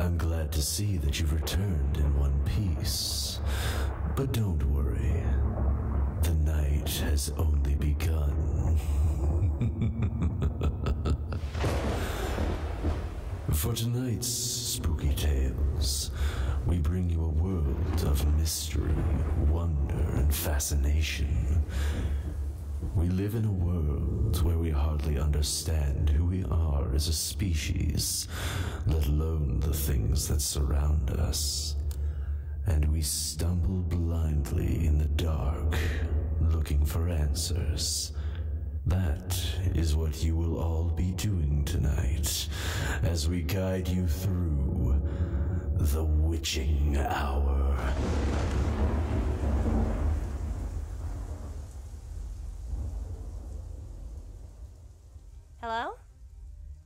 I'm glad to see that you've returned in one piece. But don't worry, the night has only begun. For tonight's spooky tales, we bring you a world of mystery, wonder, and fascination. We live in a world where we hardly understand who we are as a species, let alone the things that surround us. And we stumble blindly in the dark, looking for answers. That is what you will all be doing tonight, as we guide you through the witching hour. Hello?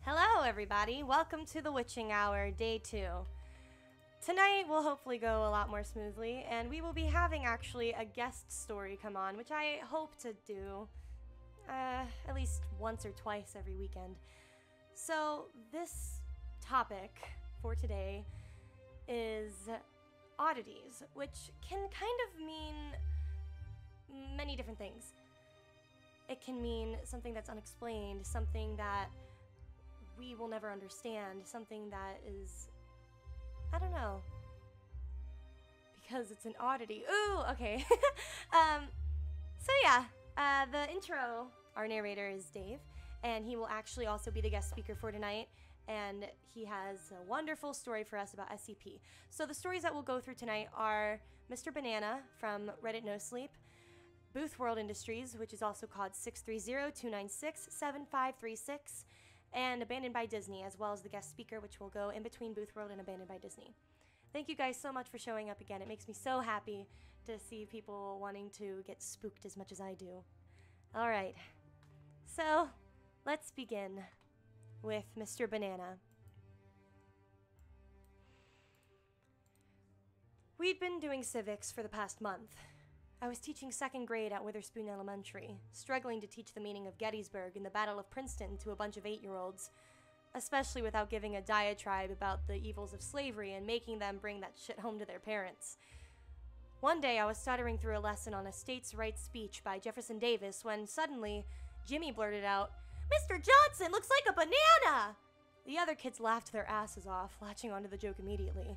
Hello, everybody. Welcome to the Witching Hour, Day 2. Tonight will hopefully go a lot more smoothly, and we will be having actually a guest story come on, which I hope to do at least once or twice every weekend. So this topic for today is oddities, which can kind of mean many different things. It can mean something that's unexplained, something that we will never understand, something that is, I don't know, because it's an oddity. Ooh, okay. So yeah, the intro, our narrator is Dave, and he will actually also be the guest speaker for tonight, and he has a wonderful story for us about SCP. So the stories that we'll go through tonight are Mr. Banana from Reddit No Sleep, Booth World Industries, which is also called 630-296-7536, and Abandoned by Disney, as well as the guest speaker, which will go in between Booth World and Abandoned by Disney. Thank you guys so much for showing up again. It makes me so happy to see people wanting to get spooked as much as I do. All right, so let's begin with Mr. Banana. We'd been doing civics for the past month. I was teaching second grade at Witherspoon Elementary, struggling to teach the meaning of Gettysburg and the Battle of Princeton to a bunch of 8-year-olds, especially without giving a diatribe about the evils of slavery and making them bring that shit home to their parents. One day I was stuttering through a lesson on a states' rights speech by Jefferson Davis when suddenly Jimmy blurted out, "Mr. Johnson looks like a banana!" The other kids laughed their asses off, latching onto the joke immediately.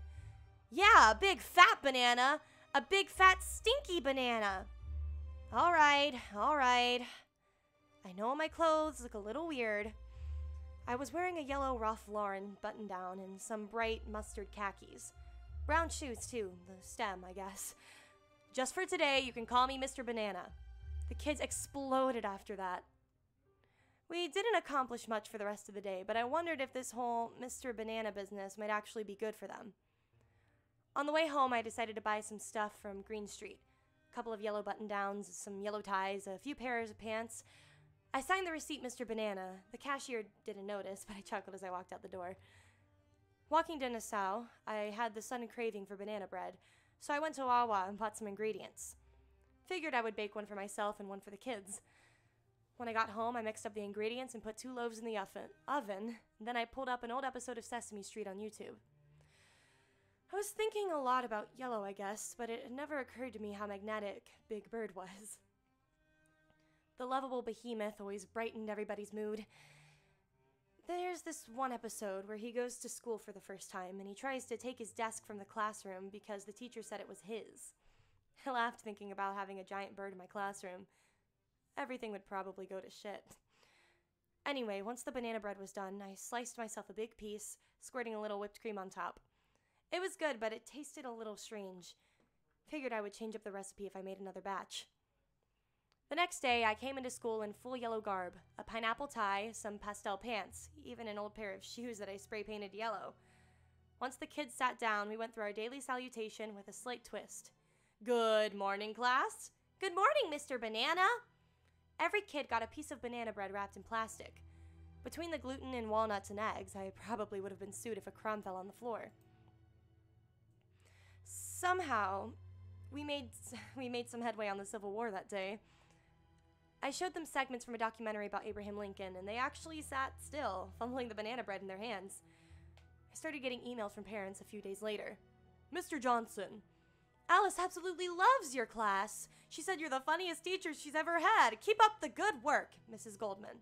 "Yeah, a big fat banana! A big fat stinky banana!" All right. I know my clothes look a little weird. I was wearing a yellow Ralph Lauren button-down and some bright mustard khakis. Brown shoes, too. The stem, I guess. "Just for today, you can call me Mr. Banana." The kids exploded after that. We didn't accomplish much for the rest of the day, but I wondered if this whole Mr. Banana business might actually be good for them. On the way home, I decided to buy some stuff from Green Street. A couple of yellow button-downs, some yellow ties, a few pairs of pants. I signed the receipt, Mr. Banana. The cashier didn't notice, but I chuckled as I walked out the door. Walking to Nassau, I had the sudden craving for banana bread, so I went to Wawa and bought some ingredients. Figured I would bake one for myself and one for the kids. When I got home, I mixed up the ingredients and put 2 loaves in the oven. Then I pulled up an old episode of Sesame Street on YouTube. I was thinking a lot about yellow, I guess, but it had never occurred to me how magnetic Big Bird was. The lovable behemoth always brightened everybody's mood. There's this one episode where he goes to school for the first time, and he tries to take his desk from the classroom because the teacher said it was his. I laughed thinking about having a giant bird in my classroom. Everything would probably go to shit. Anyway, once the banana bread was done, I sliced myself a big piece, squirting a little whipped cream on top. It was good, but it tasted a little strange. Figured I would change up the recipe if I made another batch. The next day, I came into school in full yellow garb, a pineapple tie, some pastel pants, even an old pair of shoes that I spray painted yellow. Once the kids sat down, we went through our daily salutation with a slight twist. "Good morning, class." "Good morning, Mr. Banana." Every kid got a piece of banana bread wrapped in plastic. Between the gluten and walnuts and eggs, I probably would have been sued if a crumb fell on the floor. Somehow, we made some headway on the Civil War that day. I showed them segments from a documentary about Abraham Lincoln, and they actually sat still, fumbling the banana bread in their hands. I started getting emails from parents a few days later. Mr. Johnson, Alice absolutely loves your class. She said you're the funniest teacher she's ever had. Keep up the good work, Mrs. Goldman.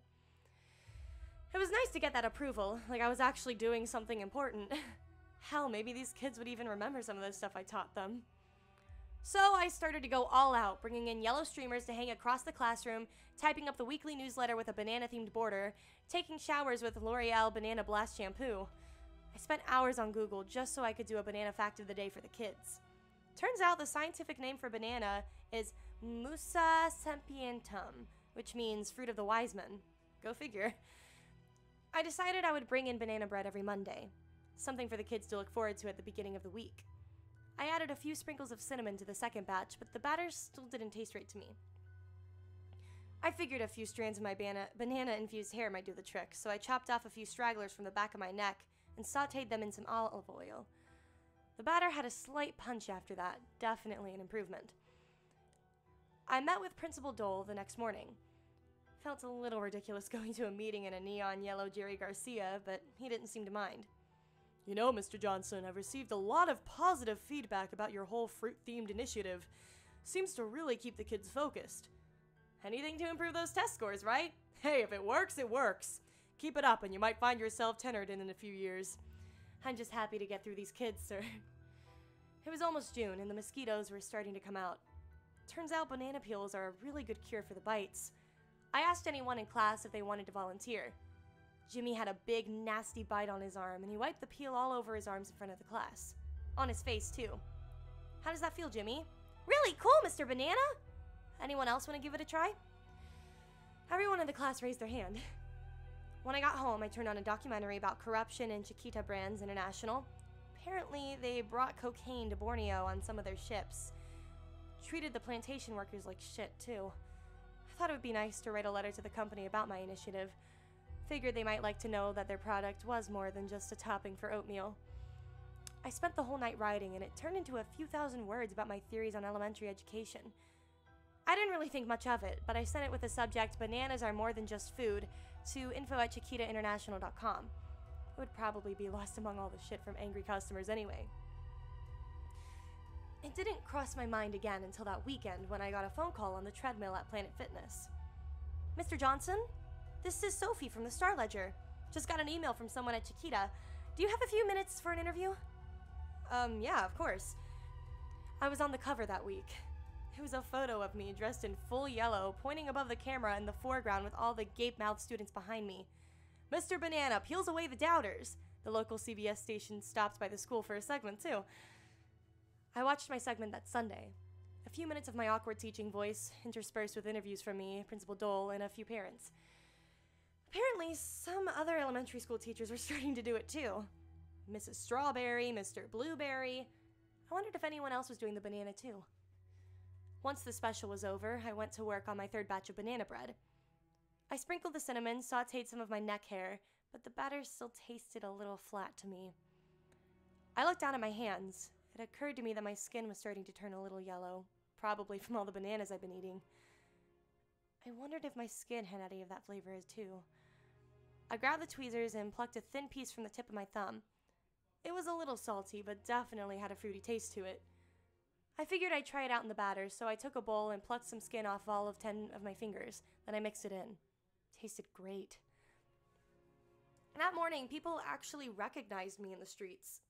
It was nice to get that approval, like I was actually doing something important. Hell, maybe these kids would even remember some of the stuff I taught them. So I started to go all out, bringing in yellow streamers to hang across the classroom, typing up the weekly newsletter with a banana-themed border, taking showers with L'Oreal Banana Blast shampoo. I spent hours on Google just so I could do a banana fact of the day for the kids. Turns out the scientific name for banana is Musa sapientum, which means fruit of the wise men. Go figure. I decided I would bring in banana bread every Monday, something for the kids to look forward to at the beginning of the week. I added a few sprinkles of cinnamon to the second batch, but the batter still didn't taste right to me. I figured a few strands of my banana-infused hair might do the trick, so I chopped off a few stragglers from the back of my neck and sautéed them in some olive oil. The batter had a slight punch after that, definitely an improvement. I met with Principal Dole the next morning. Felt a little ridiculous going to a meeting in a neon yellow Jerry Garcia, but he didn't seem to mind. You know, Mr. Johnson, I've received a lot of positive feedback about your whole fruit-themed initiative. Seems to really keep the kids focused. Anything to improve those test scores, right? Hey, if it works, it works. Keep it up and you might find yourself tenured in a few years. I'm just happy to get through these kids, sir. It was almost June and the mosquitoes were starting to come out. Turns out banana peels are a really good cure for the bites. I asked anyone in class if they wanted to volunteer. Jimmy had a big, nasty bite on his arm, and he wiped the peel all over his arms in front of the class. On his face, too. How does that feel, Jimmy? Really cool, Mr. Banana! Anyone else want to give it a try? Everyone in the class raised their hand. When I got home, I turned on a documentary about corruption in Chiquita Brands International. Apparently, they brought cocaine to Borneo on some of their ships. Treated the plantation workers like shit, too. I thought it would be nice to write a letter to the company about my initiative. Figured they might like to know that their product was more than just a topping for oatmeal. I spent the whole night writing, and it turned into a few thousand words about my theories on elementary education. I didn't really think much of it, but I sent it with the subject, "Bananas are more than just food," to info@chiquitainternational.com. It would probably be lost among all the shit from angry customers anyway. It didn't cross my mind again until that weekend when I got a phone call on the treadmill at Planet Fitness. Mr. Johnson? This is Sophie from the Star Ledger. Just got an email from someone at Chiquita. Do you have a few minutes for an interview? Yeah, of course. I was on the cover that week. It was a photo of me dressed in full yellow, pointing above the camera in the foreground with all the gape-mouthed students behind me. Mr. Banana peels away the doubters. The local CBS station stopped by the school for a segment, too. I watched my segment that Sunday. A few minutes of my awkward teaching voice, interspersed with interviews from me, Principal Dole, and a few parents. Apparently, some other elementary school teachers were starting to do it too. Mrs. Strawberry, Mr. Blueberry. I wondered if anyone else was doing the banana too. Once the special was over, I went to work on my third batch of banana bread. I sprinkled the cinnamon, sautéed some of my neck hair, but the batter still tasted a little flat to me. I looked down at my hands. It occurred to me that my skin was starting to turn a little yellow, probably from all the bananas I've been eating. I wondered if my skin had any of that flavor too. I grabbed the tweezers and plucked a thin piece from the tip of my thumb. It was a little salty, but definitely had a fruity taste to it. I figured I'd try it out in the batter, so I took a bowl and plucked some skin off all of 10 of my fingers. Then I mixed it in. Tasted great. That morning, people actually recognized me in the streets.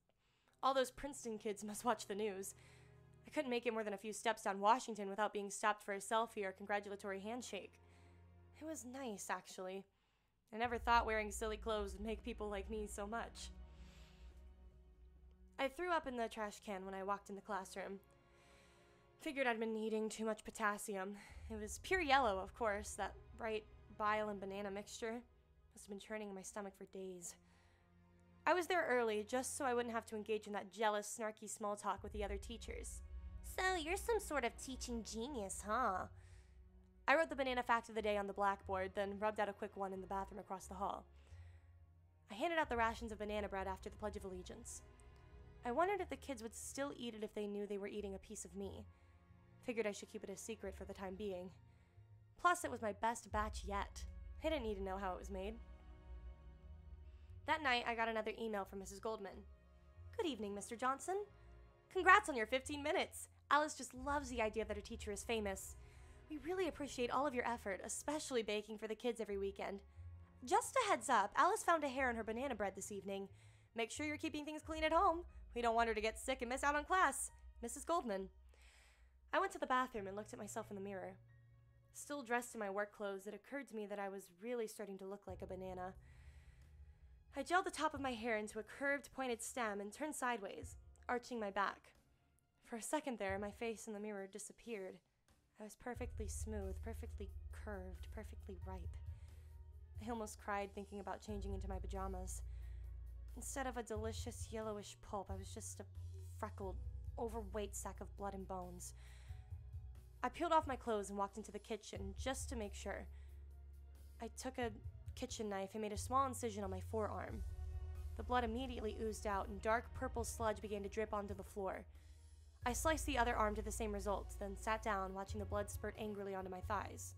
All those Princeton kids must watch the news. I couldn't make it more than a few steps down Washington without being stopped for a selfie or a congratulatory handshake. It was nice, actually. I never thought wearing silly clothes would make people like me so much. I threw up in the trash can when I walked in the classroom. Figured I'd been eating too much potassium. It was pure yellow, of course, that bright bile and banana mixture. Must have been churning in my stomach for days. I was there early, just so I wouldn't have to engage in that jealous, snarky small talk with the other teachers. So, you're some sort of teaching genius, huh? I wrote the banana fact of the day on the blackboard, then rubbed out a quick one in the bathroom across the hall. I handed out the rations of banana bread after the Pledge of Allegiance. I wondered if the kids would still eat it if they knew they were eating a piece of me. Figured I should keep it a secret for the time being. Plus, it was my best batch yet. I didn't need to know how it was made. That night, I got another email from Mrs. Goldman. Good evening, Mr. Johnson. Congrats on your 15 minutes. Alice just loves the idea that her teacher is famous. We really appreciate all of your effort, especially baking for the kids every weekend. Just a heads up, Alice found a hair in her banana bread this evening. Make sure you're keeping things clean at home. We don't want her to get sick and miss out on class. Mrs. Goldman. I went to the bathroom and looked at myself in the mirror. Still dressed in my work clothes, it occurred to me that I was really starting to look like a banana. I gelled the top of my hair into a curved, pointed stem and turned sideways, arching my back. For a second there, my face in the mirror disappeared. I was perfectly smooth, perfectly curved, perfectly ripe. I almost cried thinking about changing into my pajamas. Instead of a delicious yellowish pulp, I was just a freckled, overweight sack of blood and bones. I peeled off my clothes and walked into the kitchen just to make sure. I took a kitchen knife and made a small incision on my forearm. The blood immediately oozed out and dark purple sludge began to drip onto the floor. I sliced the other arm to the same result, then sat down, watching the blood spurt angrily onto my thighs.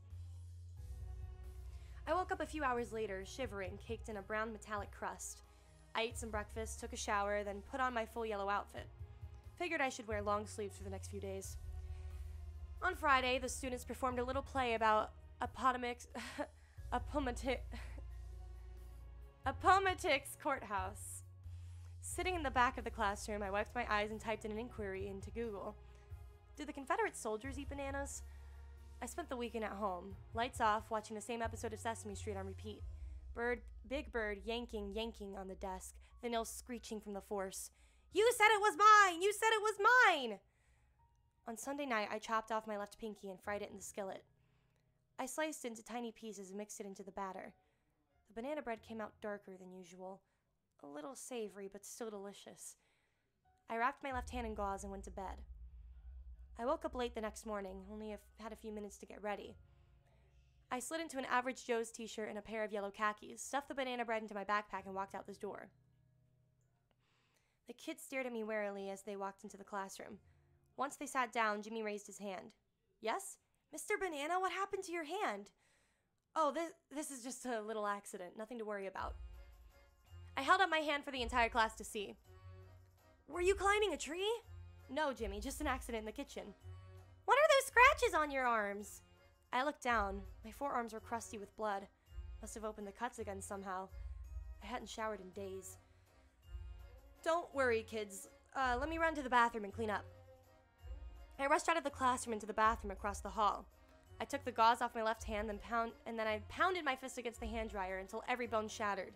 I woke up a few hours later, shivering, caked in a brown metallic crust. I ate some breakfast, took a shower, then put on my full yellow outfit. Figured I should wear long sleeves for the next few days. On Friday, the students performed a little play about Appomattox Courthouse. Sitting in the back of the classroom, I wiped my eyes and typed in an inquiry into Google. Do the Confederate soldiers eat bananas? I spent the weekend at home, lights off, watching the same episode of Sesame Street on repeat. Big Bird yanking on the desk, the nails screeching from the force. You said it was mine! You said it was mine! On Sunday night, I chopped off my left pinky and fried it in the skillet. I sliced it into tiny pieces and mixed it into the batter. The banana bread came out darker than usual. A little savory, but still delicious. I wrapped my left hand in gauze and went to bed. I woke up late the next morning, only had a few minutes to get ready. I slid into an Average Joe's t-shirt and a pair of yellow khakis, stuffed the banana bread into my backpack, and walked out this door. The kids stared at me warily as they walked into the classroom. Once they sat down, Jimmy raised his hand. Yes? Mr. Banana, what happened to your hand? Oh, this is just a little accident, nothing to worry about. I held up my hand for the entire class to see. Were you climbing a tree? No, Jimmy, just an accident in the kitchen. What are those scratches on your arms? I looked down. My forearms were crusty with blood. Must have opened the cuts again somehow. I hadn't showered in days. Don't worry, kids. Let me run to the bathroom and clean up. I rushed out of the classroom into the bathroom across the hall. I took the gauze off my left hand and then I pounded my fist against the hand dryer until every bone shattered.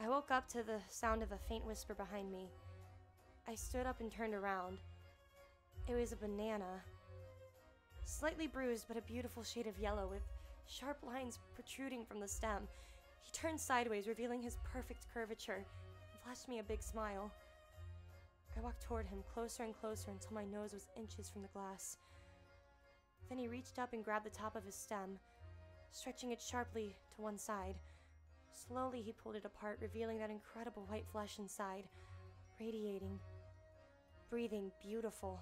I woke up to the sound of a faint whisper behind me. I stood up and turned around. It was a banana. Slightly bruised, but a beautiful shade of yellow with sharp lines protruding from the stem. He turned sideways, revealing his perfect curvature, and flashed me a big smile. I walked toward him, closer and closer, until my nose was inches from the glass. Then he reached up and grabbed the top of his stem, stretching it sharply to one side. Slowly, he pulled it apart, revealing that incredible white flesh inside, radiating, breathing, beautiful.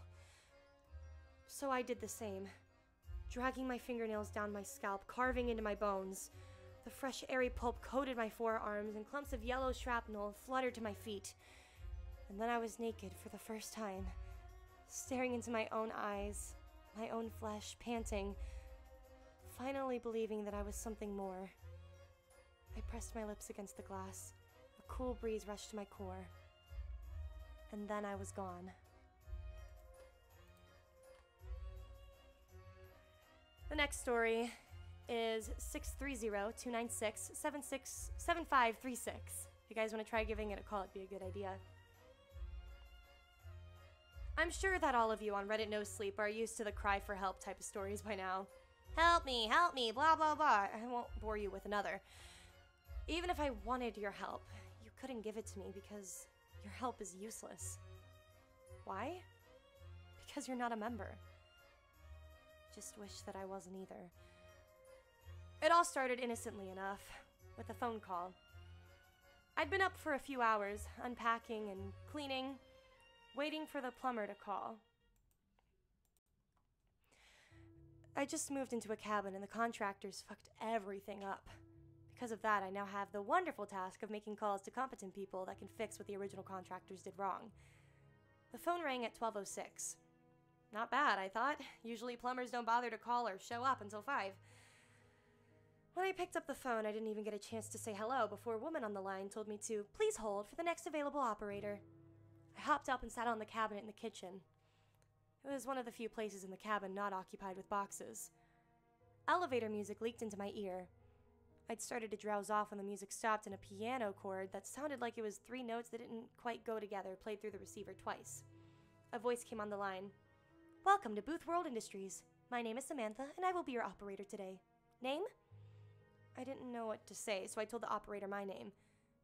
So I did the same, dragging my fingernails down my scalp, carving into my bones. The fresh, airy pulp coated my forearms, and clumps of yellow shrapnel fluttered to my feet. And then I was naked for the first time, staring into my own eyes, my own flesh, panting, finally believing that I was something more. I pressed my lips against the glass. A cool breeze rushed to my core. And then I was gone. The next story is 630-296-7536. If you guys want to try giving it a call, it'd be a good idea. I'm sure that all of you on Reddit No Sleep are used to the cry for help type of stories by now. Help me, blah blah blah. I won't bore you with another. Even if I wanted your help, you couldn't give it to me because your help is useless. Why? Because you're not a member. Just wish that I wasn't either. It all started innocently enough, with a phone call. I'd been up for a few hours, unpacking and cleaning, waiting for the plumber to call. I just moved into a cabin and the contractors fucked everything up. because of that, I now have the wonderful task of making calls to competent people that can fix what the original contractors did wrong. The phone rang at 12:06. Not bad, I thought. Usually plumbers don't bother to call or show up until 5. When I picked up the phone, I didn't even get a chance to say hello before a woman on the line told me to please hold for the next available operator. I hopped up and sat on the cabinet in the kitchen. It was one of the few places in the cabin not occupied with boxes. Elevator music leaked into my ear. I'd started to drowse off when the music stopped and a piano chord that sounded like it was 3 notes that didn't quite go together played through the receiver twice. A voice came on the line. "Welcome to Booth World Industries. My name is Samantha, and I will be your operator today. Name?" I didn't know what to say, so I told the operator my name.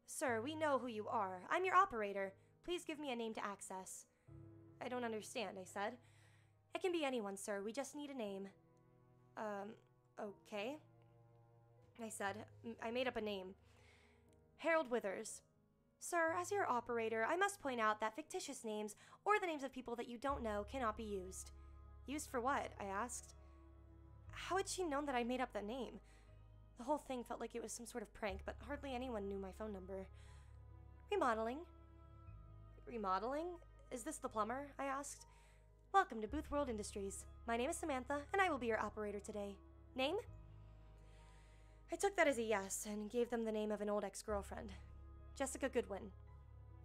"Sir, we know who you are. I'm your operator. Please give me a name to access." "I don't understand," I said. "It can be anyone, sir. We just need a name." Okay, I said. I made up a name. "Harold Withers." "Sir, as your operator, I must point out that fictitious names, or the names of people that you don't know, cannot be used." "Used for what?" I asked. How had she known that I made up that name? The whole thing felt like it was some sort of prank, but hardly anyone knew my phone number. "Remodeling." "Remodeling? Is this the plumber?" I asked. "Welcome to Booth World Industries. My name is Samantha, and I will be your operator today. Name?" I took that as a yes, and gave them the name of an old ex-girlfriend. Jessica Goodwin.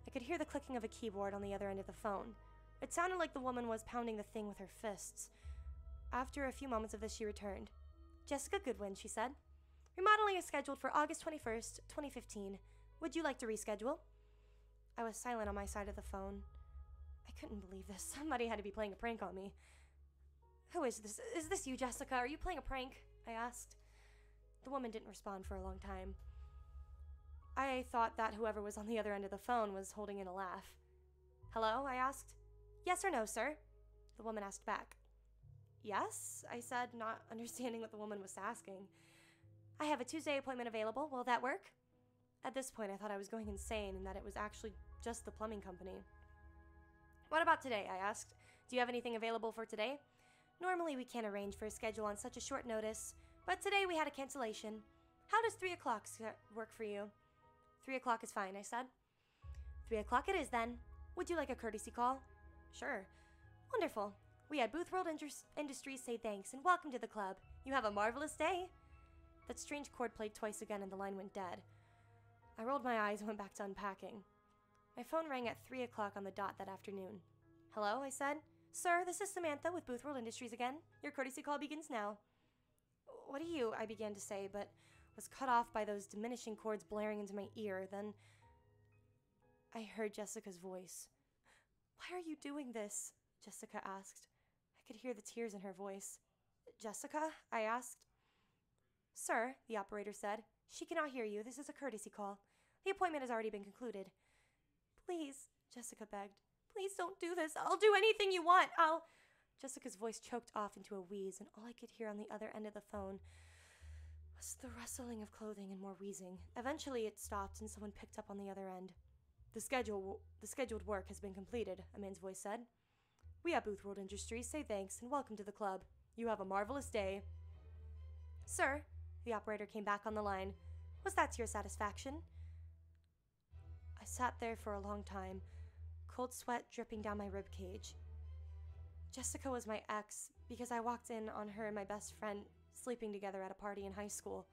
I could hear the clicking of a keyboard on the other end of the phone. It sounded like the woman was pounding the thing with her fists. After a few moments of this, she returned. "Jessica Goodwin," she said. "Remodeling is scheduled for August 21st, 2015. Would you like to reschedule?" I was silent on my side of the phone. I couldn't believe this. Somebody had to be playing a prank on me. "Who is this? Is this you, Jessica? Are you playing a prank?" I asked. The woman didn't respond for a long time. I thought that whoever was on the other end of the phone was holding in a laugh. "Hello?" I asked. "Yes or no, sir?" The woman asked back. "Yes," I said, not understanding what the woman was asking. "I have a Tuesday appointment available. Will that work?" At this point, I thought I was going insane and that it was actually just the plumbing company. "What about today?" I asked. "Do you have anything available for today?" "Normally we can't arrange for a schedule on such a short notice, but today we had a cancellation. How does 3 o'clock work for you?" 3 o'clock is fine," I said. 3 o'clock it is then. Would you like a courtesy call?" "Sure." "Wonderful. We at Booth World Industries say thanks and welcome to the club. You have a marvelous day." That strange chord played twice again and the line went dead. I rolled my eyes and went back to unpacking. My phone rang at 3 o'clock on the dot that afternoon. "Hello?" I said. "Sir, this is Samantha with Booth World Industries again. Your courtesy call begins now." "What do you?" I began to say, but was cut off by those diminishing chords blaring into my ear. Then I heard Jessica's voice. "Why are you doing this?" Jessica asked. I could hear the tears in her voice. "Jessica?" I asked. "Sir," the operator said, "she cannot hear you. This is a courtesy call. The appointment has already been concluded." "Please," Jessica begged. "Please don't do this. I'll do anything you want. Jessica's voice choked off into a wheeze, and all I could hear on the other end of the phone was the rustling of clothing and more wheezing. Eventually it stopped and someone picked up on the other end. The scheduled work has been completed," a man's voice said. "We at Booth World Industries say thanks and welcome to the club. You have a marvelous day." "Sir," the operator came back on the line. "Was that to your satisfaction?" I sat there for a long time, cold sweat dripping down my rib cage. Jessica was my ex because I walked in on her and my best friend sleeping together at a party in high school.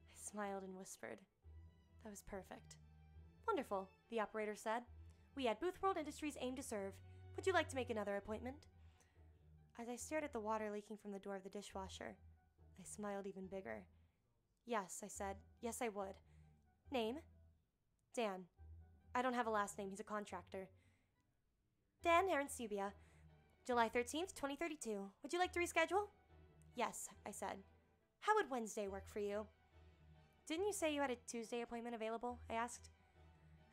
I smiled and whispered, "That was perfect." "Wonderful," the operator said. "We at Booth World Industries aim to serve. Would you like to make another appointment?" As I stared at the water leaking from the door of the dishwasher, I smiled even bigger. "Yes," I said. "Yes, I would." "Name?" "Dan. I don't have a last name. He's a contractor." "Dan Arancibia. July 13th, 2032. Would you like to reschedule?" "Yes," I said. "How would Wednesday work for you?" "Didn't you say you had a Tuesday appointment available?" I asked.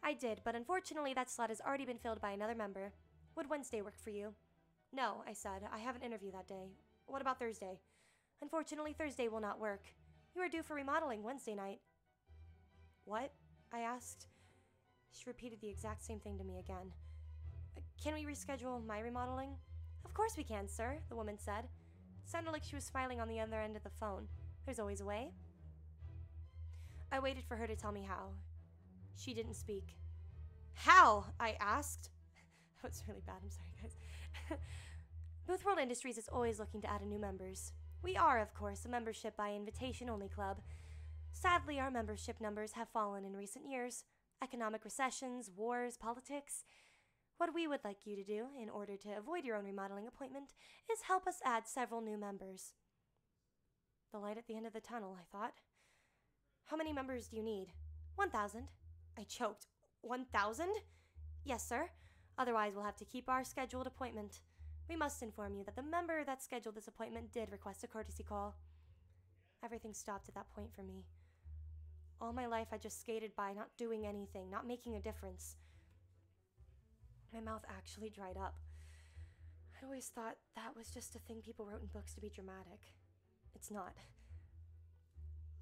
"I did, but unfortunately that slot has already been filled by another member. Would Wednesday work for you?" "No," I said. "I have an interview that day. What about Thursday?" "Unfortunately, Thursday will not work. You are due for remodeling Wednesday night." "What?" I asked. She repeated the exact same thing to me again. "Can we reschedule my remodeling?" "Of course we can, sir," the woman said. It sounded like she was smiling on the other end of the phone. "There's always a way." I waited for her to tell me how. She didn't speak. How? I asked. That was really bad, I'm sorry guys. Booth World Industries is always looking to add new members. We are, of course, a membership by invitation only club. Sadly, our membership numbers have fallen in recent years. Economic recessions, wars, politics. What we would like you to do, in order to avoid your own remodeling appointment, is help us add several new members. The light at the end of the tunnel, I thought. How many members do you need? 1,000. I choked. 1,000? Yes, sir. Otherwise, we'll have to keep our scheduled appointment. We must inform you that the member that scheduled this appointment did request a courtesy call. Everything stopped at that point for me. All my life, I just skated by, not doing anything, not making a difference. My mouth actually dried up. I always thought that was just a thing people wrote in books to be dramatic. It's not.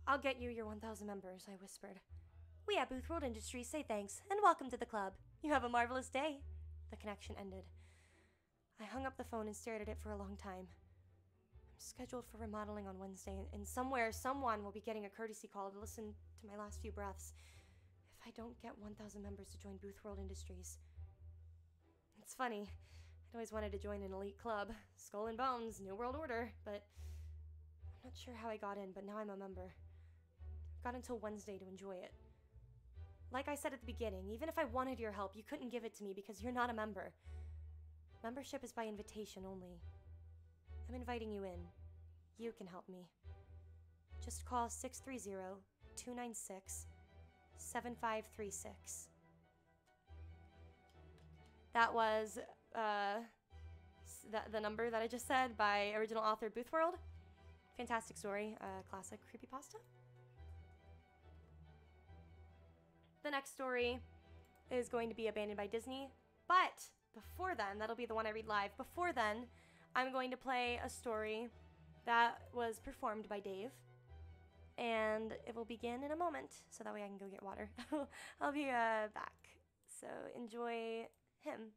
I'll get you your 1,000 members, I whispered. We at Booth World Industries say thanks, and welcome to the club. You have a marvelous day. The connection ended. I hung up the phone and stared at it for a long time. I'm scheduled for remodeling on Wednesday, and somewhere, someone will be getting a courtesy call to listen to my last few breaths. If I don't get 1,000 members to join Booth World Industries. It's funny. I'd always wanted to join an elite club. Skull and Bones, New World Order, but I'm not sure how I got in, but now I'm a member. I've got until Wednesday to enjoy it. Like I said at the beginning, even if I wanted your help, you couldn't give it to me because you're not a member. Membership is by invitation only. I'm inviting you in. You can help me. Just call 630-296-7536. That was the number that I just said by original author Booth World. Fantastic story, classic creepypasta. The next story is going to be Abandoned by Disney, but before then, that'll be the one I read live. Before then, I'm going to play a story that was performed by Dave, and it will begin in a moment, so that way I can go get water. I'll be back, so enjoy him.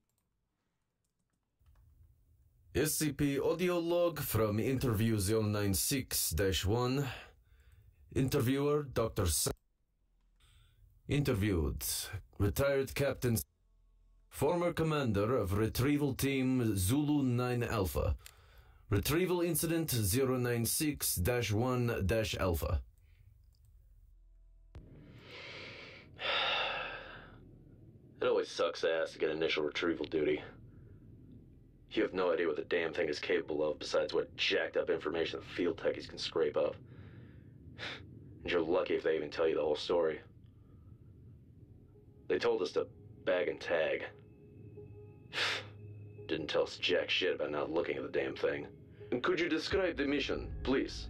SCP audio log from interview 096-1. Interviewer Dr. Interviewed retired Captain, former commander of Retrieval Team Zulu 9 Alpha. Retrieval Incident 096-1-Alpha. It always sucks ass to get initial retrieval duty. You have no idea what the damn thing is capable of besides what jacked up information the field techies can scrape up. And you're lucky if they even tell you the whole story. They told us to bag and tag. Didn't tell us jack shit about not looking at the damn thing. Could you describe the mission, please?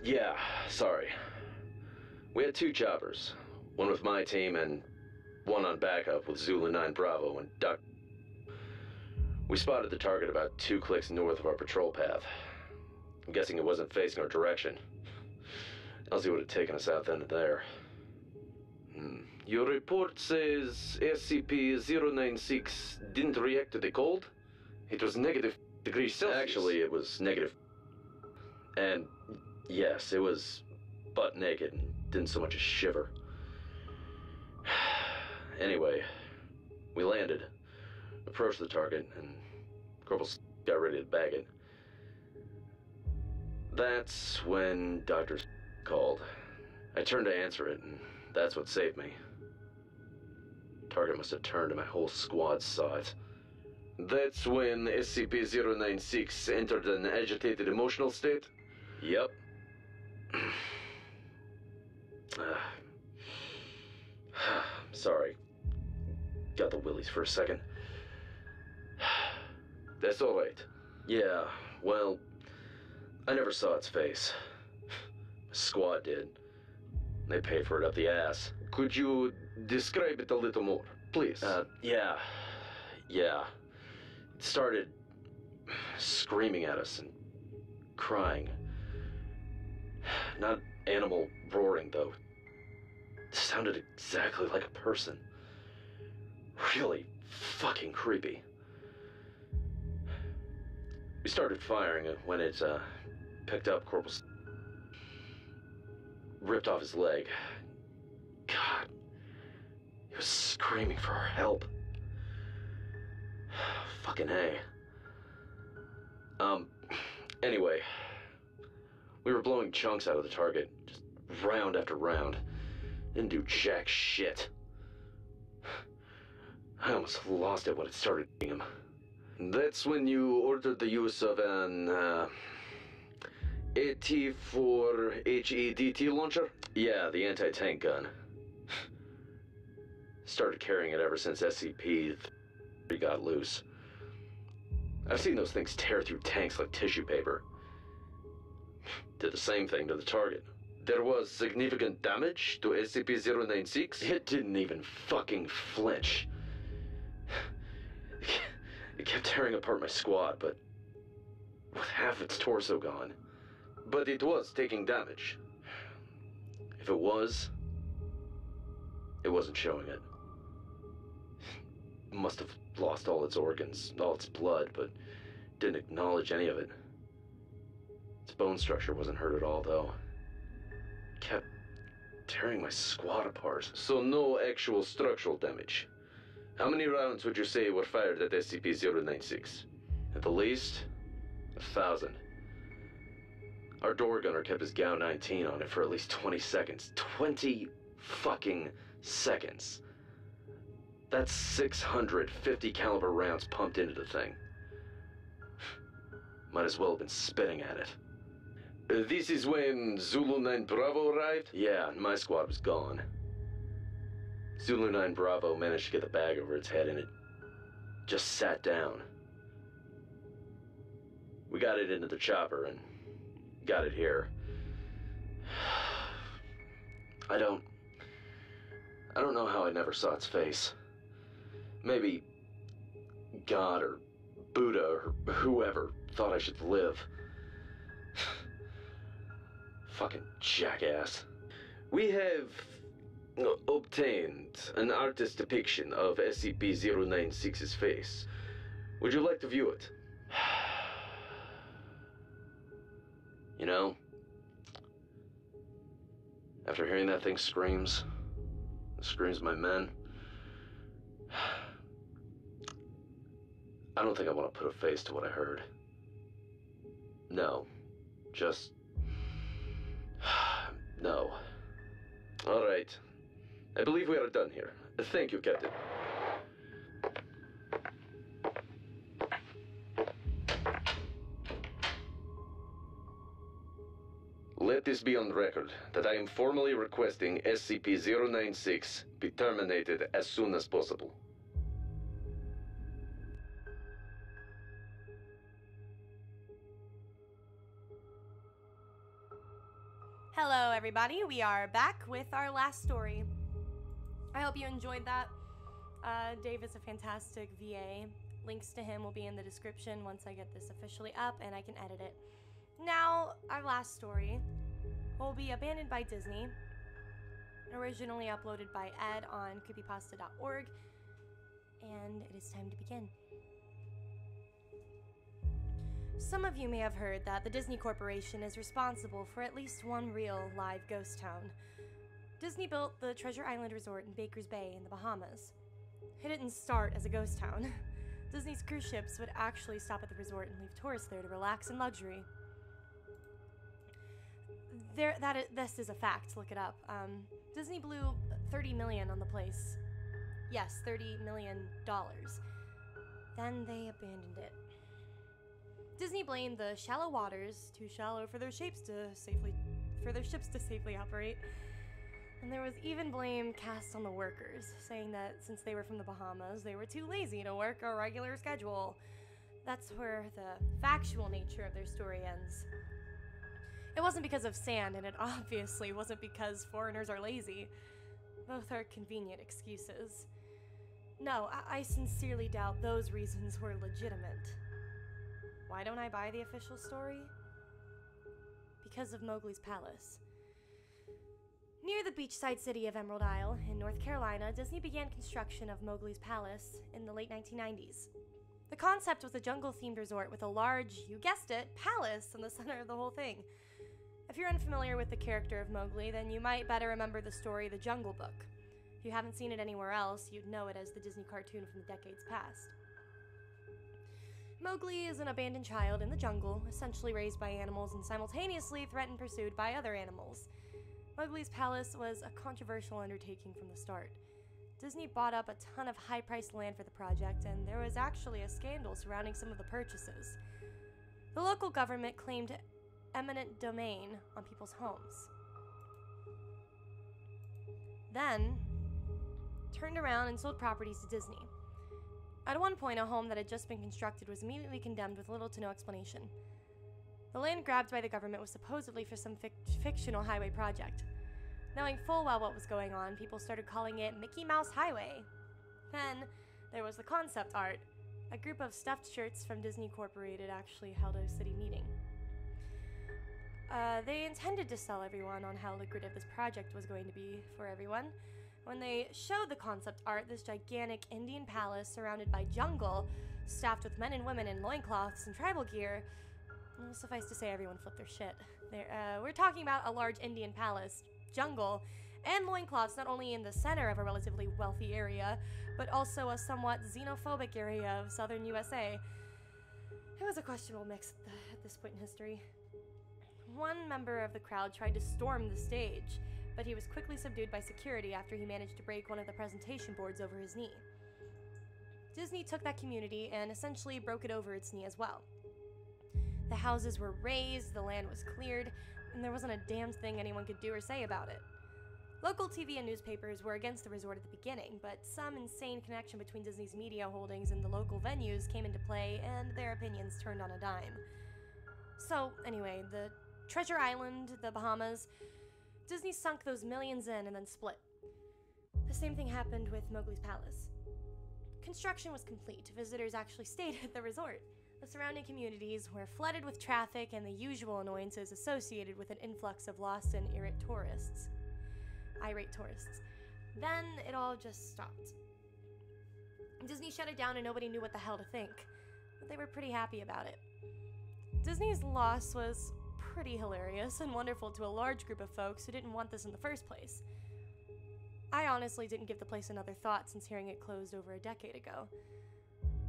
Yeah, sorry. We had 2 choppers. One with my team and one on backup with Zulu 9 Bravo and Duck. We spotted the target about 2 clicks north of our patrol path. I'm guessing it wasn't facing our direction. Else he would have taken us out then and there. Your report says SCP-096 didn't react to the cold? It was negative degrees Celsius. Actually, it was negative. And yes, it was butt naked and didn't so much as shiver. Anyway, we landed, approached the target, and Corporal got ready to bag it. That's when Dr. called. I turned to answer it, and that's what saved me. Target must have turned and my whole squad saw it. That's when SCP-096 entered an agitated emotional state? Yep. Sorry. Got the willies for a second. That's all right. Yeah, well, I never saw its face. My squad did. They paid for it up the ass. Could you describe it a little more, please? Yeah. It started screaming at us and crying. Not animal roaring, though. It sounded exactly like a person. Really fucking creepy. We started firing when it picked up Corporal, ripped off his leg, He was screaming for our help. Fucking A. Anyway, we were blowing chunks out of the target, just round after round. Didn't do jack shit. I almost lost it when it started hitting him. That's when you ordered the use of an, AT-4 HEDT launcher? Yeah, the anti-tank gun. Started carrying it ever since SCP-3 got loose. I've seen those things tear through tanks like tissue paper. Did the same thing to the target. There was significant damage to SCP-096. It didn't even fucking flinch. It kept tearing apart my squad, but with half its torso gone. But it was taking damage. If it was, it wasn't showing it. Must have lost all its organs, all its blood, but didn't acknowledge any of it. Its bone structure wasn't hurt at all, though. It kept tearing my squad apart. So no actual structural damage. How many rounds would you say were fired at SCP-096? At the least, 1,000. Our door gunner kept his GAU-19 on it for at least 20 seconds. 20 fucking seconds. That's 650 caliber rounds pumped into the thing. Might as well have been spitting at it. This is when Zulu 9 Bravo arrived? Yeah, my squad was gone. Zulu 9 Bravo managed to get the bag over its head and it just sat down. We got it into the chopper and got it here. I don't know how I never saw its face. Maybe God or Buddha or whoever thought I should live. Fucking jackass. We have obtained an artist's depiction of SCP-096's face. Would you like to view it? You know, after hearing that thing screams my men, I don't think I want to put a face to what I heard. No. Just... no. All right. I believe we are done here. Thank you, Captain. Let this be on record that I am formally requesting SCP-096 be terminated as soon as possible. Hello, everybody. We are back with our last story. I hope you enjoyed that. Dave is a fantastic VA. Links to him will be in the description once I get this officially up and I can edit it. Now, our last story will be Abandoned by Disney, originally uploaded by Ed on creepypasta.org, and it is time to begin. Some of you may have heard that the Disney Corporation is responsible for at least one real live ghost town. Disney built the Treasure Island Resort in Baker's Bay in the Bahamas. It didn't start as a ghost town. Disney's cruise ships would actually stop at the resort and leave tourists there to relax in luxury. This is a fact, look it up. Disney blew $30 million on the place. Yes, $30 million. Then they abandoned it. Disney blamed the shallow waters, too shallow for their ships to safely operate. And there was even blame cast on the workers, saying that since they were from the Bahamas, they were too lazy to work a regular schedule. That's where the factual nature of their story ends. It wasn't because of sand, and it obviously wasn't because foreigners are lazy. Both are convenient excuses. No, I sincerely doubt those reasons were legitimate. Why don't I buy the official story? Because of Mowgli's Palace. Near the beachside city of Emerald Isle in North Carolina, Disney began construction of Mowgli's Palace in the late 1990s. The concept was a jungle-themed resort with a large, you guessed it, palace in the center of the whole thing. If you're unfamiliar with the character of Mowgli, then you might better remember the story The Jungle Book. If you haven't seen it anywhere else, you'd know it as the Disney cartoon from the decades past. Mowgli is an abandoned child in the jungle, essentially raised by animals and simultaneously threatened and pursued by other animals. Mowgli's palace was a controversial undertaking from the start. Disney bought up a ton of high-priced land for the project, and there was actually a scandal surrounding some of the purchases. The local government claimed eminent domain on people's homes. Then, turned around and sold properties to Disney. At one point, a home that had just been constructed was immediately condemned with little to no explanation. The land grabbed by the government was supposedly for some fictional highway project. Knowing full well what was going on, people started calling it Mickey Mouse Highway. Then, there was the concept art. A group of stuffed shirts from Disney Incorporated actually held a city meeting. They intended to sell everyone on how lucrative this project was going to be for everyone. When they showed the concept art, this gigantic Indian palace surrounded by jungle, staffed with men and women in loincloths and tribal gear, well, suffice to say everyone flipped their shit. We're talking about a large Indian palace, jungle, and loincloths not only in the center of a relatively wealthy area, but also a somewhat xenophobic area of southern USA. It was a questionable mix at this point in history. One member of the crowd tried to storm the stage, but he was quickly subdued by security after he managed to break one of the presentation boards over his knee. Disney took that community and essentially broke it over its knee as well. The houses were razed, the land was cleared, and there wasn't a damn thing anyone could do or say about it. Local TV and newspapers were against the resort at the beginning, but some insane connection between Disney's media holdings and the local venues came into play, and their opinions turned on a dime. So, anyway, the Treasure Island, the Bahamas, Disney sunk those millions in and then split. The same thing happened with Mowgli's palace. Construction was complete. Visitors actually stayed at the resort. The surrounding communities were flooded with traffic and the usual annoyances associated with an influx of lost and irate tourists. Then it all just stopped. Disney shut it down and nobody knew what the hell to think, but they were pretty happy about it. Disney's loss was pretty hilarious and wonderful to a large group of folks who didn't want this in the first place. I honestly didn't give the place another thought since hearing it closed over a decade ago.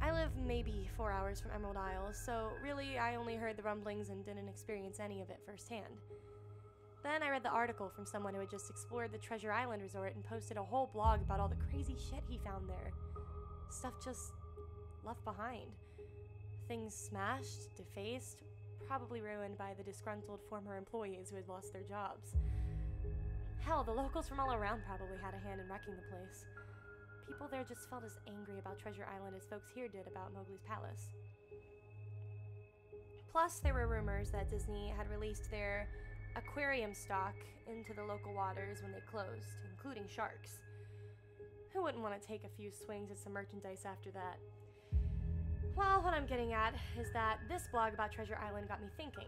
I live maybe 4 hours from Emerald Isle, so really I only heard the rumblings and didn't experience any of it firsthand. Then I read the article from someone who had just explored the Treasure Island resort and posted a whole blog about all the crazy shit he found there. Stuff just left behind. Things smashed, defaced, probably ruined by the disgruntled former employees who had lost their jobs. Hell, the locals from all around probably had a hand in wrecking the place. People there just felt as angry about Treasure Island as folks here did about Mowgli's palace. Plus, there were rumors that Disney had released their aquarium stock into the local waters when they closed, including sharks. Who wouldn't want to take a few swings at some merchandise after that? Well, what I'm getting at is that this blog about Treasure Island got me thinking.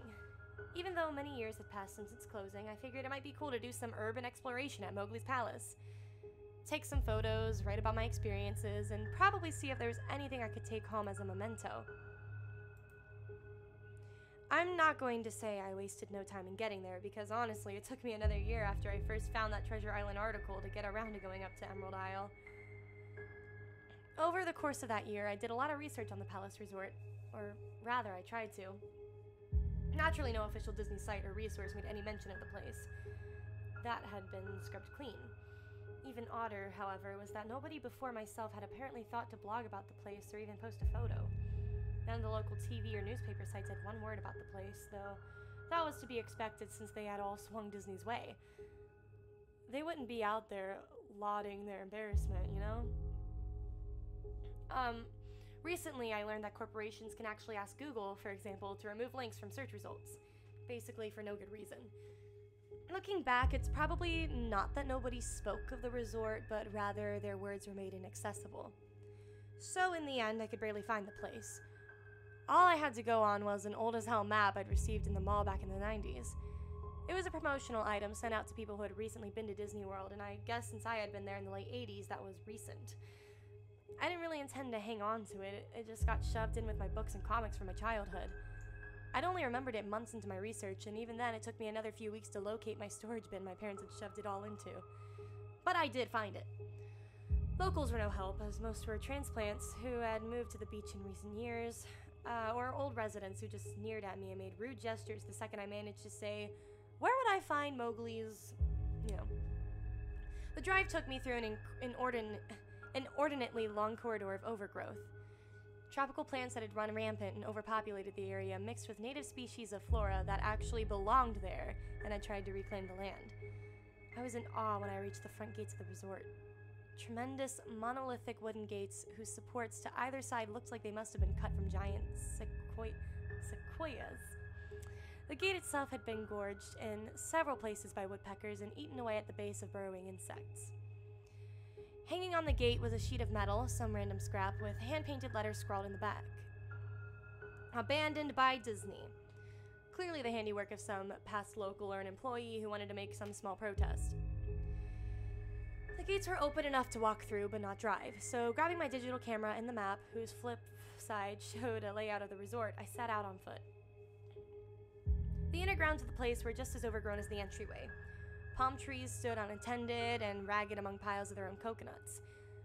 Even though many years had passed since its closing, I figured it might be cool to do some urban exploration at Mowgli's palace. Take some photos, write about my experiences, and probably see if there's anything I could take home as a memento. I'm not going to say I wasted no time in getting there, because honestly, it took me another year after I first found that Treasure Island article to get around to going up to Emerald Isle. Over the course of that year, I did a lot of research on the Palace Resort, or rather, I tried to. Naturally, no official Disney site or resource made any mention of the place. That had been scrubbed clean. Even odder, however, was that nobody before myself had apparently thought to blog about the place or even post a photo. None of the local TV or newspaper sites had one word about the place, though that was to be expected since they had all swung Disney's way. They wouldn't be out there lauding their embarrassment, you know? Recently I learned that corporations can actually ask Google, for example, to remove links from search results, basically for no good reason. Looking back, it's probably not that nobody spoke of the resort, but rather their words were made inaccessible. So in the end, I could barely find the place. All I had to go on was an old-as-hell map I'd received in the mall back in the 90s. It was a promotional item sent out to people who had recently been to Disney World, and I guess since I had been there in the late 80s, that was recent. I didn't really intend to hang on to it. It just got shoved in with my books and comics from my childhood. I'd only remembered it months into my research, and even then it took me another few weeks to locate my storage bin my parents had shoved it all into. But I did find it. Locals were no help, as most were transplants who had moved to the beach in recent years, or old residents who just sneered at me and made rude gestures the second I managed to say, "Where would I find Mowgli's, you know?" The drive took me through an inordinately long corridor of overgrowth. Tropical plants that had run rampant and overpopulated the area mixed with native species of flora that actually belonged there and had tried to reclaim the land. I was in awe when I reached the front gates of the resort. Tremendous, monolithic wooden gates whose supports to either side looked like they must have been cut from giant sequoias. The gate itself had been gorged in several places by woodpeckers and eaten away at the base of burrowing insects. Hanging on the gate was a sheet of metal, some random scrap, with hand-painted letters scrawled in the back. Abandoned by Disney. Clearly the handiwork of some past local or an employee who wanted to make some small protest. The gates were open enough to walk through, but not drive, so grabbing my digital camera and the map, whose flip side showed a layout of the resort, I set out on foot. The inner grounds of the place were just as overgrown as the entryway. Palm trees stood unattended and ragged among piles of their own coconuts.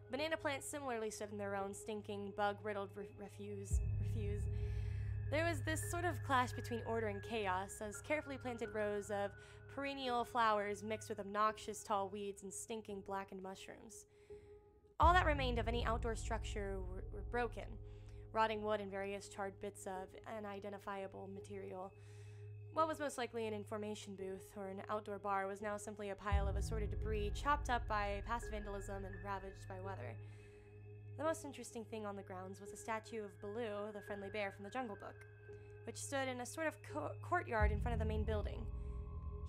Banana plants similarly stood in their own stinking, bug-riddled refuse. There was this sort of clash between order and chaos, as carefully planted rows of perennial flowers mixed with obnoxious tall weeds and stinking blackened mushrooms. All that remained of any outdoor structure were broken, rotting wood and various charred bits of unidentifiable material. What was most likely an information booth or an outdoor bar was now simply a pile of assorted debris chopped up by past vandalism and ravaged by weather. The most interesting thing on the grounds was a statue of Baloo, the friendly bear from the Jungle Book, which stood in a sort of courtyard in front of the main building.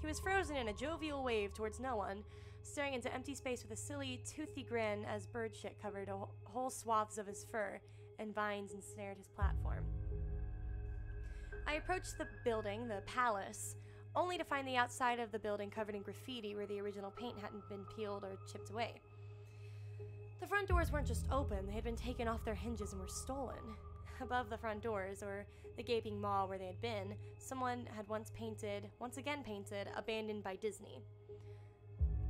He was frozen in a jovial wave towards no one, staring into empty space with a silly, toothy grin as bird shit covered whole swaths of his fur and vines ensnared his platform. I approached the building, the palace, only to find the outside of the building covered in graffiti where the original paint hadn't been peeled or chipped away. The front doors weren't just open, they had been taken off their hinges and were stolen. Above the front doors, or the gaping maw where they had been, someone had once again painted, "Abandoned by Disney."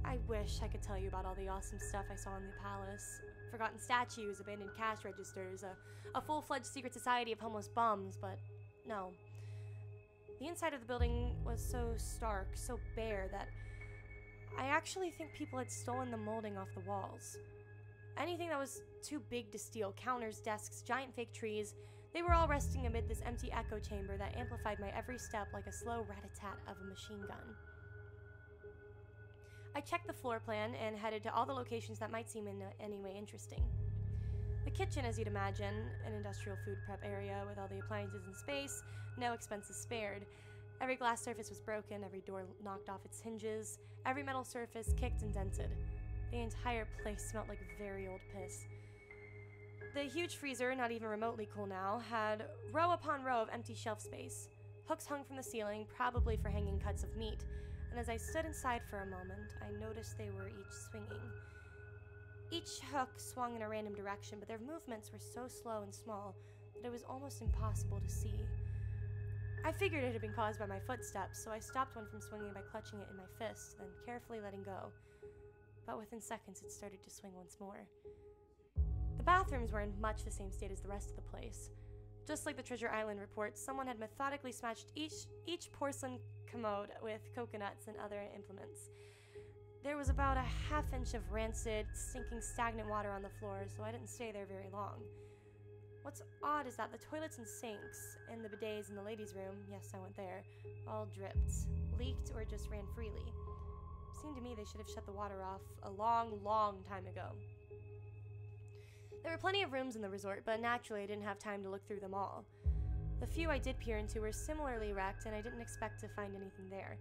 I wish I could tell you about all the awesome stuff I saw in the palace. Forgotten statues, abandoned cash registers, a full-fledged secret society of homeless bums, but no. The inside of the building was so stark, so bare, that I actually think people had stolen the molding off the walls. Anything that was too big to steal, counters, desks, giant fake trees, they were all resting amid this empty echo chamber that amplified my every step like a slow rat-a-tat of a machine gun. I checked the floor plan and headed to all the locations that might seem in any way interesting. The kitchen, as you'd imagine, an industrial food prep area with all the appliances in space, no expenses spared. Every glass surface was broken, every door knocked off its hinges, every metal surface kicked and dented. The entire place smelled like very old piss. The huge freezer, not even remotely cool now, had row upon row of empty shelf space. Hooks hung from the ceiling, probably for hanging cuts of meat, and as I stood inside for a moment, I noticed they were each swinging. Each hook swung in a random direction, but their movements were so slow and small that it was almost impossible to see. I figured it had been caused by my footsteps, so I stopped one from swinging by clutching it in my fist, then carefully letting go. But within seconds, it started to swing once more. The bathrooms were in much the same state as the rest of the place. Just like the Treasure Island report, someone had methodically smashed each porcelain commode with coconuts and other implements. There was about a half-inch of rancid, stinking, stagnant water on the floor, so I didn't stay there very long. What's odd is that the toilets and sinks, and the bidets in the ladies' room, yes, I went there, all dripped, leaked, or just ran freely. Seemed to me they should have shut the water off a long time ago. There were plenty of rooms in the resort, but naturally I didn't have time to look through them all. The few I did peer into were similarly wrecked, and I didn't expect to find anything there.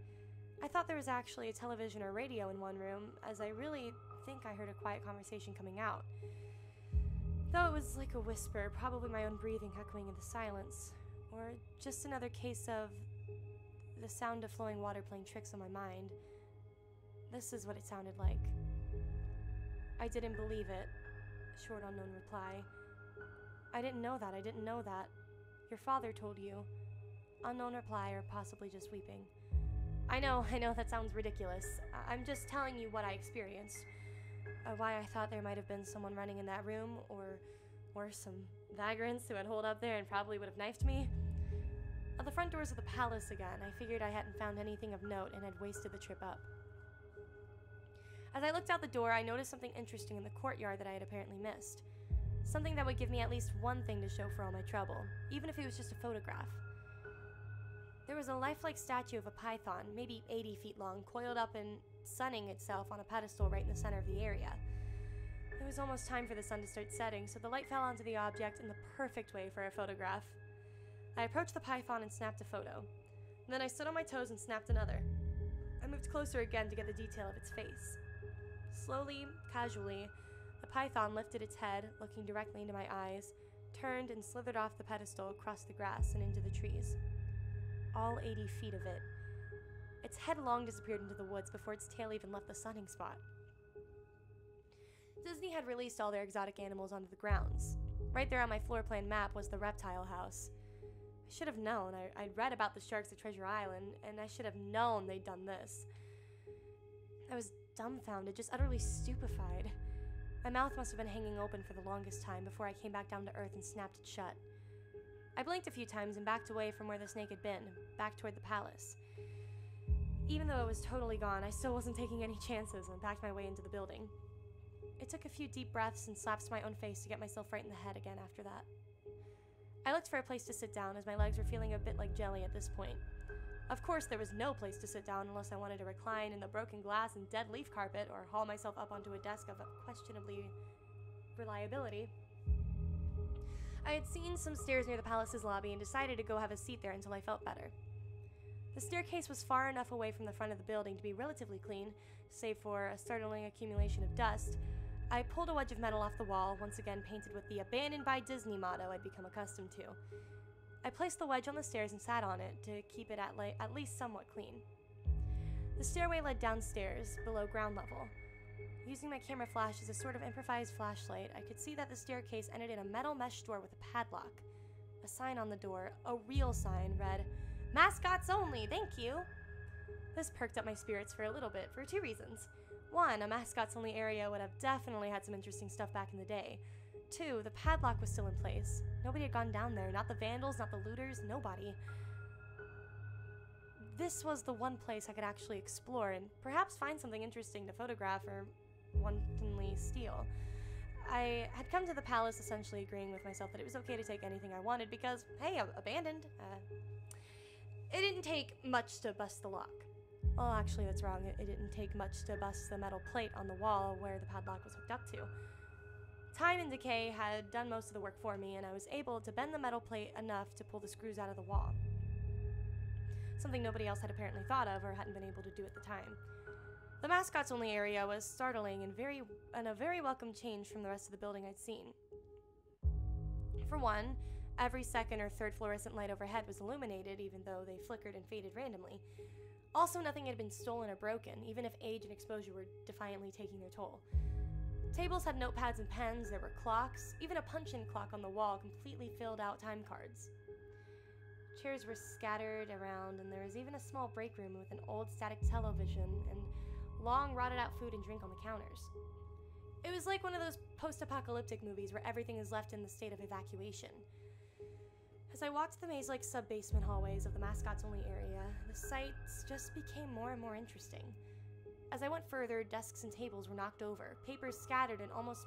I thought there was actually a television or radio in one room, as I really think I heard a quiet conversation coming out. Though it was like a whisper, probably my own breathing echoing in the silence, or just another case of the sound of flowing water playing tricks on my mind. This is what it sounded like. I didn't believe it. Short unknown reply. I didn't know that. Your father told you. Unknown reply, or possibly just weeping. I know, that sounds ridiculous. I'm just telling you what I experienced. Why I thought there might have been someone running in that room, or some vagrants who had holed up there and probably would have knifed me. At the front doors of the palace again, I figured I hadn't found anything of note and had wasted the trip up. As I looked out the door, I noticed something interesting in the courtyard that I had apparently missed. Something that would give me at least one thing to show for all my trouble, even if it was just a photograph. There was a lifelike statue of a python, maybe 80 feet long, coiled up and sunning itself on a pedestal right in the center of the area. It was almost time for the sun to start setting, so the light fell onto the object in the perfect way for a photograph. I approached the python and snapped a photo. Then I stood on my toes and snapped another. I moved closer again to get the detail of its face. Slowly, casually, the python lifted its head, looking directly into my eyes, turned and slithered off the pedestal across the grass and into the trees. All 80 feet of it. Its head long disappeared into the woods before its tail even left the sunning spot. Disney had released all their exotic animals onto the grounds. Right there on my floor plan map was the reptile house. I should have known. I'd read about the sharks at Treasure Island, and I should have known they'd done this. I was dumbfounded, just utterly stupefied. My mouth must have been hanging open for the longest time before I came back down to earth and snapped it shut. I blinked a few times and backed away from where the snake had been, back toward the palace. Even though it was totally gone, I still wasn't taking any chances and backed my way into the building. It took a few deep breaths and slaps my own face to get myself right in the head again after that. I looked for a place to sit down as my legs were feeling a bit like jelly at this point. Of course, there was no place to sit down unless I wanted to recline in the broken glass and dead leaf carpet or haul myself up onto a desk of questionably reliability. I had seen some stairs near the palace's lobby and decided to go have a seat there until I felt better. The staircase was far enough away from the front of the building to be relatively clean, save for a startling accumulation of dust. I pulled a wedge of metal off the wall, once again painted with the "Abandoned by Disney" motto I'd become accustomed to. I placed the wedge on the stairs and sat on it to keep it at least somewhat clean. The stairway led downstairs, below ground level. Using my camera flash as a sort of improvised flashlight, I could see that the staircase ended in a metal mesh door with a padlock. A sign on the door, a real sign, read, "Mascots only, thank you." This perked up my spirits for a little bit, for two reasons. One, a mascots only area would have definitely had some interesting stuff back in the day. Two, the padlock was still in place. Nobody had gone down there, not the vandals, not the looters, nobody. This was the one place I could actually explore and perhaps find something interesting to photograph or wantonly steal. I had come to the palace essentially agreeing with myself that it was okay to take anything I wanted because, hey, abandoned. It didn't take much to bust the lock. Well, actually, that's wrong. It didn't take much to bust the metal plate on the wall where the padlock was hooked up to. Time and decay had done most of the work for me, and I was able to bend the metal plate enough to pull the screws out of the wall. Something nobody else had apparently thought of or hadn't been able to do at the time. The mascots-only area was startling and a very welcome change from the rest of the building I'd seen. For one, every second or third fluorescent light overhead was illuminated, even though they flickered and faded randomly. Also, nothing had been stolen or broken, even if age and exposure were defiantly taking their toll. Tables had notepads and pens, there were clocks, even a punch-in clock on the wall completely filled out time cards. Chairs were scattered around, and there was even a small break room with an old static television and long rotted-out food and drink on the counters. It was like one of those post-apocalyptic movies where everything is left in the state of evacuation. As I walked the maze-like sub-basement hallways of the mascots-only area, the sights just became more and more interesting. As I went further, desks and tables were knocked over, papers scattered and almost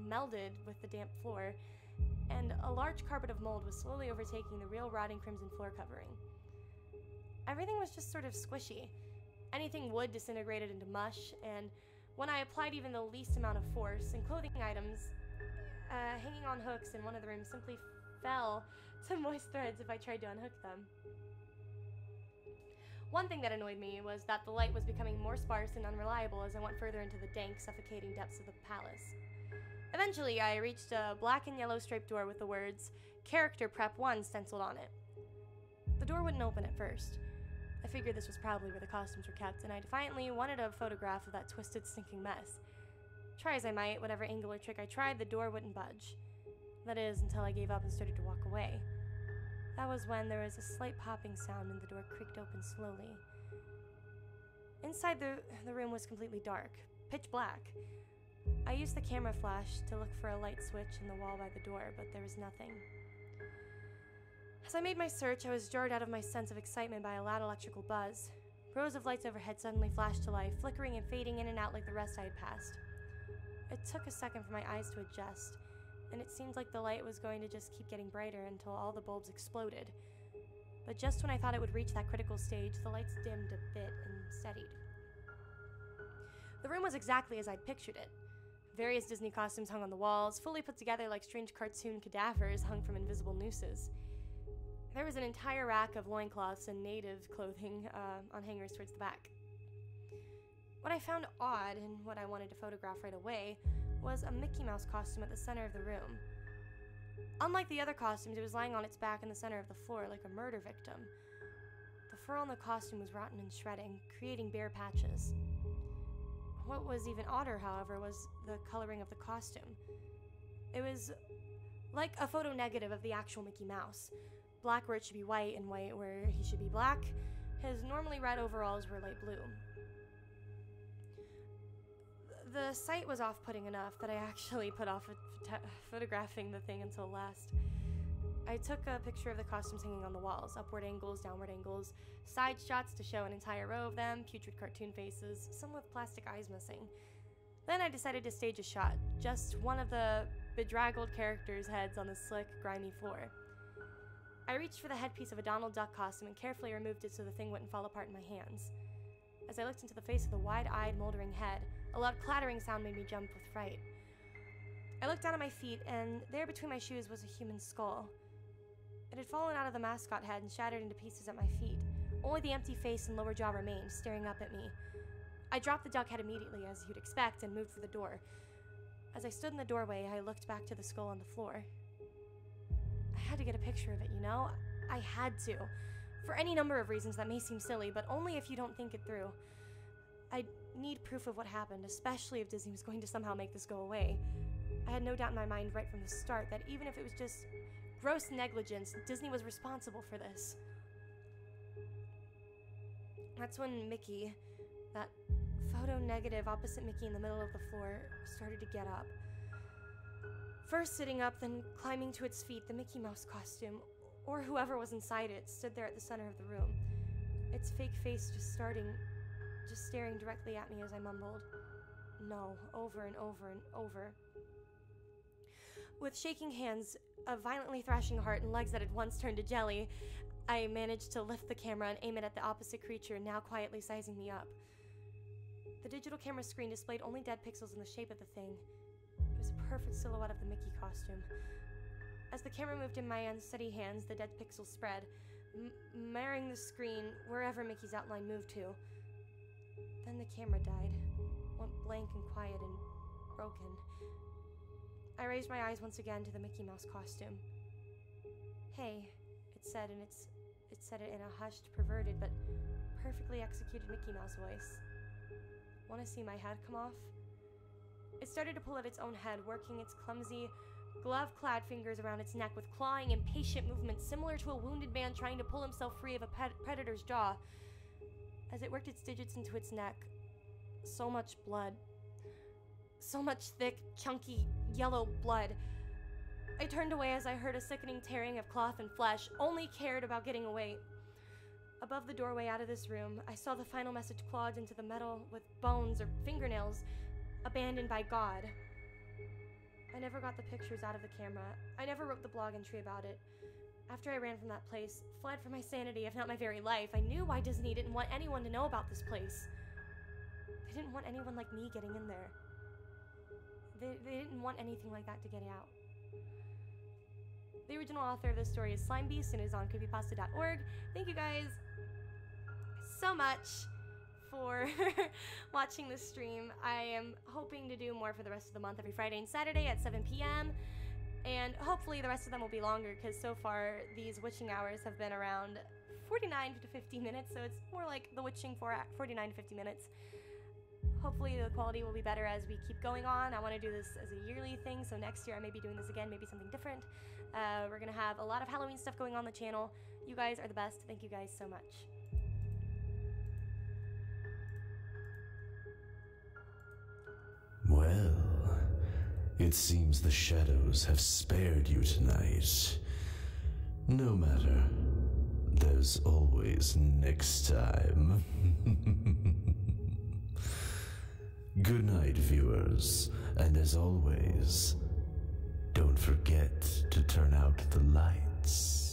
melded with the damp floor, and a large carpet of mold was slowly overtaking the real rotting crimson floor covering. Everything was just sort of squishy. Anything wood disintegrated into mush, and when I applied even the least amount of force, and clothing items hanging on hooks in one of the rooms simply fell to moist threads if I tried to unhook them. One thing that annoyed me was that the light was becoming more sparse and unreliable as I went further into the dank, suffocating depths of the palace. Eventually, I reached a black and yellow striped door with the words, "Character Prep 1" stenciled on it. The door wouldn't open at first. I figured this was probably where the costumes were kept, and I defiantly wanted a photograph of that twisted, stinking mess. Try as I might, whatever angle or trick I tried, the door wouldn't budge. That is, until I gave up and started to walk away. That was when there was a slight popping sound and the door creaked open slowly. Inside the room was completely dark, pitch black. I used the camera flash to look for a light switch in the wall by the door, but there was nothing. As I made my search, I was jarred out of my sense of excitement by a loud electrical buzz. Rows of lights overhead suddenly flashed to life, flickering and fading in and out like the rest I had passed. It took a second for my eyes to adjust, and it seemed like the light was going to just keep getting brighter until all the bulbs exploded. But just when I thought it would reach that critical stage, the lights dimmed a bit and steadied. The room was exactly as I'd pictured it. Various Disney costumes hung on the walls, fully put together like strange cartoon cadavers hung from invisible nooses. There was an entire rack of loincloths and native clothing on hangers towards the back. What I found odd, and what I wanted to photograph right away, was a Mickey Mouse costume at the center of the room. Unlike the other costumes, it was lying on its back in the center of the floor like a murder victim. The fur on the costume was rotten and shredding, creating bare patches. What was even odder, however, was the coloring of the costume. It was like a photo negative of the actual Mickey Mouse. Black where it should be white, and white where he should be black. His normally red overalls were light blue. The sight was off-putting enough that I actually put off photographing the thing until last. I took a picture of the costumes hanging on the walls, upward angles, downward angles, side shots to show an entire row of them, putrid cartoon faces, some with plastic eyes missing. Then I decided to stage a shot, just one of the bedraggled characters' heads on the slick, grimy floor. I reached for the headpiece of a Donald Duck costume and carefully removed it so the thing wouldn't fall apart in my hands. As I looked into the face of the wide-eyed, moldering head, a loud clattering sound made me jump with fright. I looked down at my feet, and there between my shoes was a human skull. It had fallen out of the mascot head and shattered into pieces at my feet. Only the empty face and lower jaw remained, staring up at me. I dropped the duck head immediately, as you'd expect, and moved for the door. As I stood in the doorway, I looked back to the skull on the floor. I had to get a picture of it, you know? I had to. For any number of reasons that may seem silly, but only if you don't think it through. I need proof of what happened, especially if Disney was going to somehow make this go away. I had no doubt in my mind right from the start that even if it was just gross negligence, Disney was responsible for this. That's when Mickey, that photo negative opposite Mickey in the middle of the floor, started to get up. First sitting up, then climbing to its feet, the Mickey Mouse costume, or whoever was inside it, stood there at the center of the room. Its fake face just staring directly at me as I mumbled, "No," over and over and over. With shaking hands, a violently thrashing heart, and legs that had once turned to jelly, I managed to lift the camera and aim it at the opposite creature, now quietly sizing me up. The digital camera screen displayed only dead pixels in the shape of the thing. It was a perfect silhouette of the Mickey costume. As the camera moved in my unsteady hands, the dead pixels spread, marring the screen wherever Mickey's outline moved to. Then the camera died, went blank and quiet and broken. I raised my eyes once again to the Mickey Mouse costume. "Hey," it said, and it said it in a hushed, perverted, but perfectly executed Mickey Mouse voice. "Want to see my head come off?" It started to pull at its own head, working its clumsy, glove-clad fingers around its neck with clawing, impatient movements similar to a wounded man trying to pull himself free of a predator's jaw. As it worked its digits into its neck, so much blood. So much thick, chunky, yellow blood. I turned away as I heard a sickening tearing of cloth and flesh, only cared about getting away. Above the doorway out of this room, I saw the final message clawed into the metal with bones or fingernails, "Abandoned by God." I never got the pictures out of the camera. I never wrote the blog entry about it. After I ran from that place, fled for my sanity, if not my very life, I knew why Disney didn't want anyone to know about this place. They didn't want anyone like me getting in there. They didn't want anything like that to get out. The original author of this story is Slime Beast and is on creepypasta.org. Thank you guys so much for watching this stream. I am hoping to do more for the rest of the month every Friday and Saturday at 7 p.m. And hopefully the rest of them will be longer, because so far these witching hours have been around 49 to 50 minutes, so it's more like the witching for 49 to 50 minutes. Hopefully the quality will be better as we keep going on. I want to do this as a yearly thing, so next year I may be doing this again, maybe something different. We're going to have a lot of Halloween stuff going on the channel. You guys are the best. Thank you guys so much. Well, It seems the shadows have spared you tonight. No matter. There's always next time. Good night, viewers, and as always, don't forget to turn out the lights.